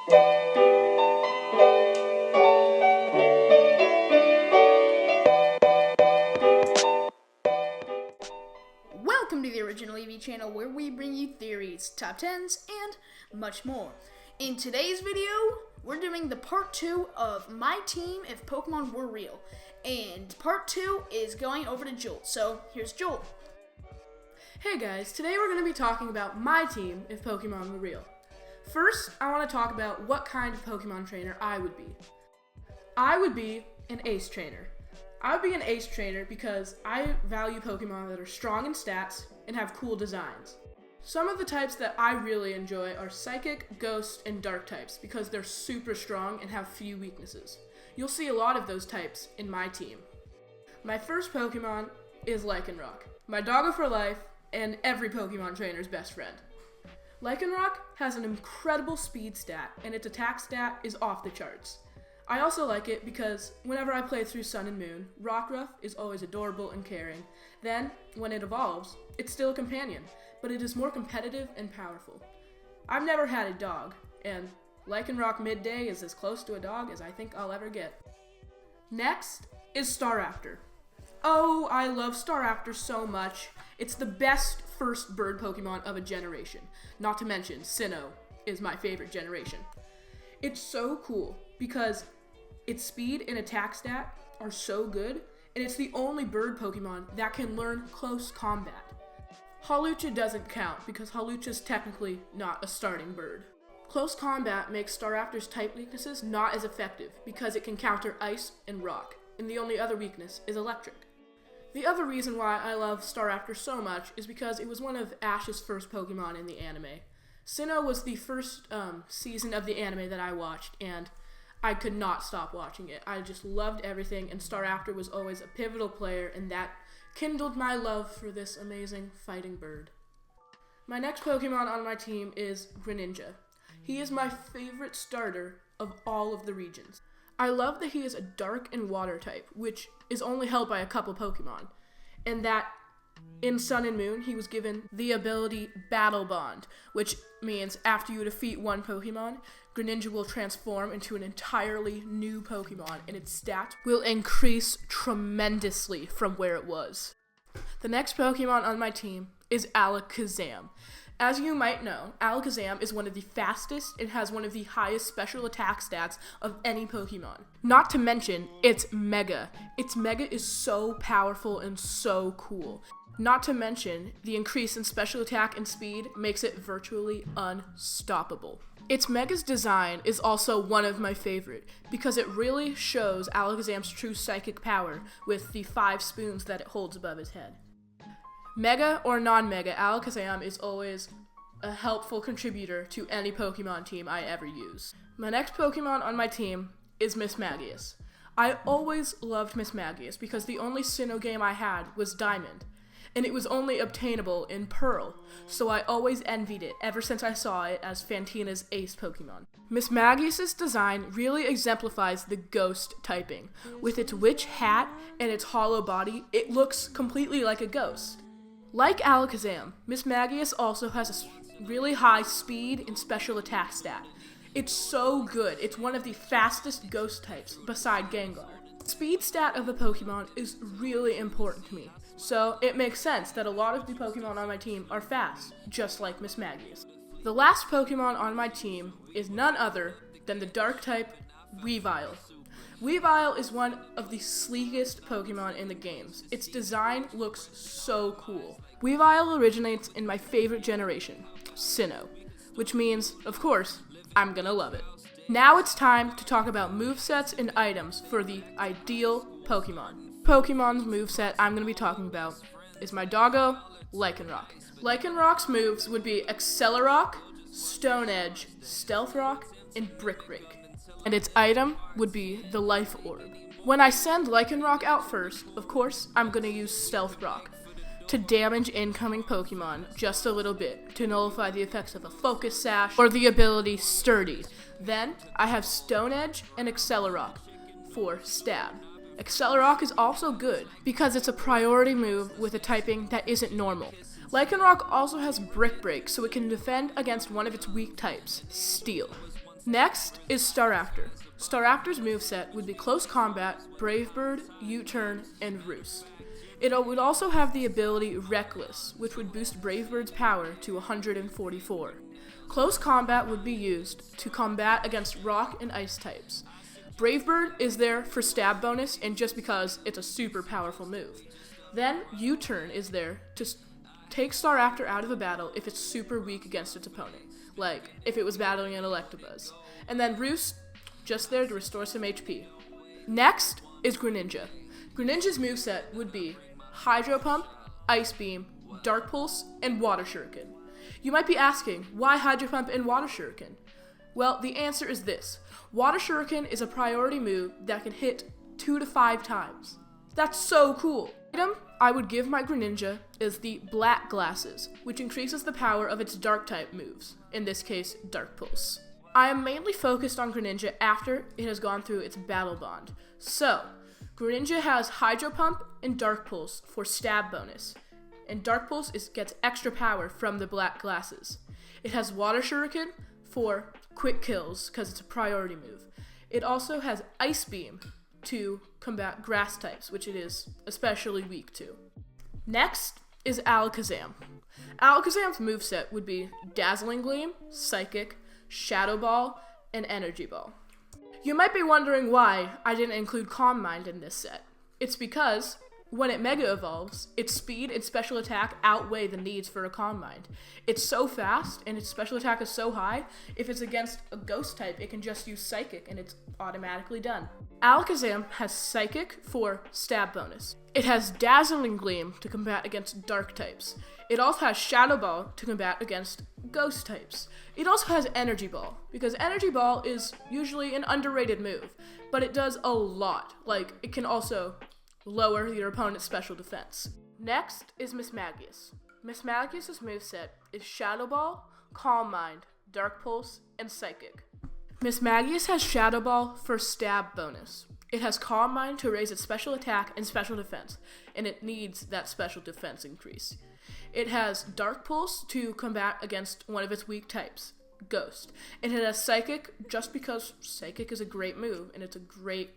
Welcome to the original Eevee channel, where we bring you theories, top 10s, and much more. In today's video, we're doing the part 2 of my team if Pokemon were real. And part 2 is going over to Jolt, so here's Jolt. Hey guys, today we're going to be talking about my team if Pokemon were real. First, I want to talk about what kind of Pokemon trainer I would be. I would be an ace trainer. I would be an ace trainer because I value Pokemon that are strong in stats and have cool designs. Some of the types that I really enjoy are Psychic, Ghost, and Dark types because they're super strong and have few weaknesses. You'll see a lot of those types in my team. My first Pokemon is Lycan Rock, my doggo for life and every Pokemon trainer's best friend. Lycan Rock has an incredible speed stat and its attack stat is off the charts. I also like it because whenever I play through Sun and Moon, Rockruff is always adorable and caring. Then, when it evolves, it's still a companion, but it is more competitive and powerful. I've never had a dog, and Lycan Rock Midday is as close to a dog as I think I'll ever get. Next is Staraptor. Oh, I love Staraptor so much. It's the best first bird Pokemon of a generation. Not to mention, Sinnoh is my favorite generation. It's so cool because its speed and attack stat are so good, and it's the only bird Pokemon that can learn close combat. Hawlucha doesn't count because Hawlucha is technically not a starting bird. Close combat makes Staraptor's type weaknesses not as effective because it can counter ice and rock, and the only other weakness is electric. The other reason why I love Staraptor so much is because it was one of Ash's first Pokemon in the anime. Sinnoh was the first season of the anime that I watched, and I could not stop watching it. I just loved everything, and Staraptor was always a pivotal player, and that kindled my love for this amazing fighting bird. My next Pokemon on my team is Greninja. He is my favorite starter of all of the regions. I love that he is a dark and water type, which is only held by a couple Pokemon, and that in Sun and Moon, he was given the ability Battle Bond, which means after you defeat one Pokemon, Greninja will transform into an entirely new Pokemon, and its stats will increase tremendously from where it was. The next Pokemon on my team is Alakazam. As you might know, Alakazam is one of the fastest and has one of the highest special attack stats of any Pokemon. Not to mention, it's Mega. Its Mega is so powerful and so cool. Not to mention, the increase in special attack and speed makes it virtually unstoppable. Its Mega's design is also one of my favorite because it really shows Alakazam's true psychic power with the 5 spoons that it holds above his head. Mega or non-Mega, Alakazam is always a helpful contributor to any Pokemon team I ever use. My next Pokemon on my team is Matias. I always loved Matias because the only Sinnoh game I had was Diamond, and it was only obtainable in Pearl, so I always envied it ever since I saw it as Fantina's ace Pokemon. Matias' design really exemplifies the ghost typing. With its witch hat and its hollow body, it looks completely like a ghost. Like Alakazam, Matias also has a really high speed and special attack stat. It's so good, it's one of the fastest ghost types beside Gengar. Speed stat of a Pokemon is really important to me, so it makes sense that a lot of the Pokemon on my team are fast, just like Matias. The last Pokemon on my team is none other than the Dark type Weavile. Weavile is one of the sleekest Pokemon in the games. Its design looks so cool. Weavile originates in my favorite generation, Sinnoh, which means, of course, I'm gonna love it. Now it's time to talk about movesets and items for the ideal Pokemon. Pokemon's moveset I'm gonna be talking about is my doggo, Lycan Rock. Lycan Rock's moves would be Accelerock, Stone Edge, Stealth Rock, and Brick Break. And its item would be the Life Orb. When I send Lycan Rock out first, of course, I'm gonna use Stealth Rock to damage incoming Pokemon just a little bit to nullify the effects of a Focus Sash or the ability Sturdy. Then, I have Stone Edge and Accelerock for Stab. Accelerock is also good because it's a priority move with a typing that isn't normal. Lycan Rock also has Brick Break, so it can defend against one of its weak types, Steel. Next is Staraptor. Staraptor's moveset would be Close Combat, Brave Bird, U-Turn, and Roost. It would also have the ability Reckless, which would boost Brave Bird's power to 144. Close Combat would be used to combat against Rock and Ice types. Brave Bird is there for stab bonus and just because it's a super powerful move. Then U-Turn is there to take Staraptor out of a battle if it's super weak against its opponent, like if it was battling an Electabuzz. And then Roost, just there to restore some HP. Next is Greninja. Greninja's moveset would be Hydro Pump, Ice Beam, Dark Pulse, and Water Shuriken. You might be asking, why Hydro Pump and Water Shuriken? Well, the answer is this. Water Shuriken is a priority move that can hit 2 to 5 times. That's so cool! The item I would give my Greninja is the Black Glasses, which increases the power of its Dark type moves, in this case, Dark Pulse. I am mainly focused on Greninja after it has gone through its Battle Bond. So, Greninja has Hydro Pump and Dark Pulse for stab bonus, and Dark Pulse gets extra power from the Black Glasses. It has Water Shuriken for quick kills, because it's a priority move. It also has Ice Beam to combat grass types, which it is especially weak to. Next is Alakazam. Alakazam's moveset would be Dazzling Gleam, Psychic, Shadow Ball, and Energy Ball. You might be wondering why I didn't include Calm Mind in this set. It's because when it Mega Evolves, its speed and special attack outweigh the needs for a Calm Mind. It's so fast, and its special attack is so high, if it's against a Ghost type, it can just use Psychic, and it's automatically done. Alakazam has Psychic for stab bonus. It has Dazzling Gleam to combat against Dark types. It also has Shadow Ball to combat against Ghost types. It also has Energy Ball, because Energy Ball is usually an underrated move, but it does a lot. Like, it can also lower your opponent's special defense. Next is Mismagius. Mismagius' moveset is Shadow Ball, Calm Mind, Dark Pulse, and Psychic. Mismagius has Shadow Ball for stab bonus. It has Calm Mind to raise its special attack and special defense, and it needs that special defense increase. It has Dark Pulse to combat against one of its weak types, Ghost. And it has Psychic just because Psychic is a great move, and it's a great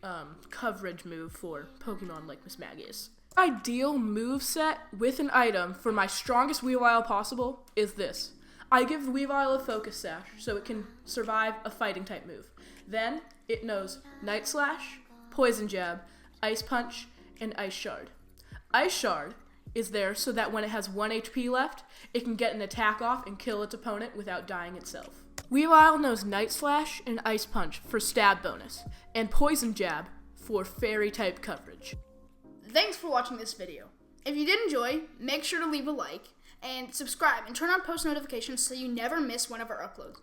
coverage move for Pokemon like Mismagius. Ideal moveset with an item for my strongest Weavile possible is this. I give Weavile a Focus Sash so it can survive a fighting type move. Then it knows Night Slash, Poison Jab, Ice Punch, and Ice Shard. Ice Shard is there so that when it has 1 HP left, it can get an attack off and kill its opponent without dying itself. Weavile knows Night Slash and Ice Punch for stab bonus, and Poison Jab for fairy type coverage. Thanks for watching this video. If you did enjoy, make sure to leave a like, and subscribe, and turn on post notifications so you never miss one of our uploads.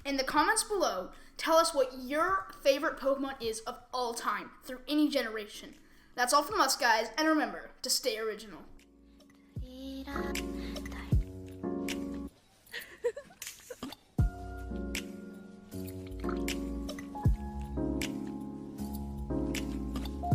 In the comments below, tell us what your favorite Pokemon is of all time, through any generation. That's all from us, guys, and remember to stay original.